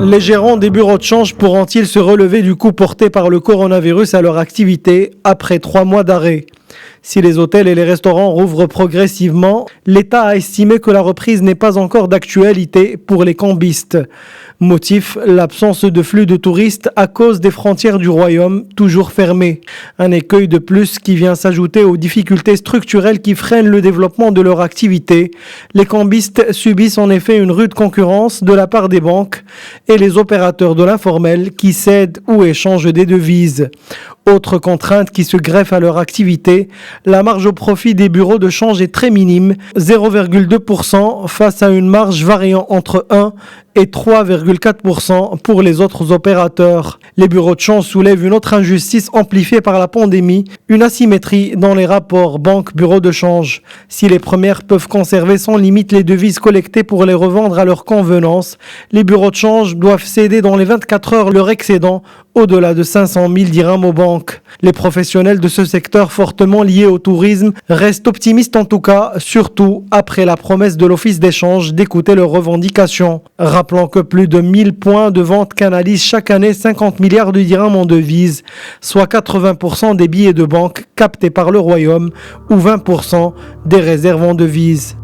Les gérants des bureaux de change pourront-ils se relever du coup porté par le coronavirus à leur activité après 3 mois d'arrêt ? Si les hôtels et les restaurants rouvrent progressivement, l'État a estimé que la reprise n'est pas encore d'actualité pour les cambistes. Motif, l'absence de flux de touristes à cause des frontières du royaume toujours fermées. Un écueil de plus qui vient s'ajouter aux difficultés structurelles qui freinent le développement de leur activité. Les cambistes subissent en effet une rude concurrence de la part des banques et les opérateurs de l'informel qui cèdent ou échangent des devises. Autre contrainte qui se greffe à leur activité, la marge au profit des bureaux de change est très minime, 0,2% face à une marge variant entre 1 et 3,4% pour les autres opérateurs. Les bureaux de change soulèvent une autre injustice amplifiée par la pandémie, une asymétrie dans les rapports banque-bureau de change. Si les premières peuvent conserver sans limite les devises collectées pour les revendre à leur convenance, les bureaux de change doivent céder dans les 24 heures leur excédent au-delà de 500 000 dirhams aux banques. Les professionnels de ce secteur fortement liés au tourisme restent optimistes en tout cas, surtout après la promesse de l'Office d'échange d'écouter leurs revendications. Rappelons que plus de 1000 points de vente canalisent chaque année 50 milliards de dirhams en devises, soit 80% des billets de banque captés par le Royaume ou 20% des réserves en devises.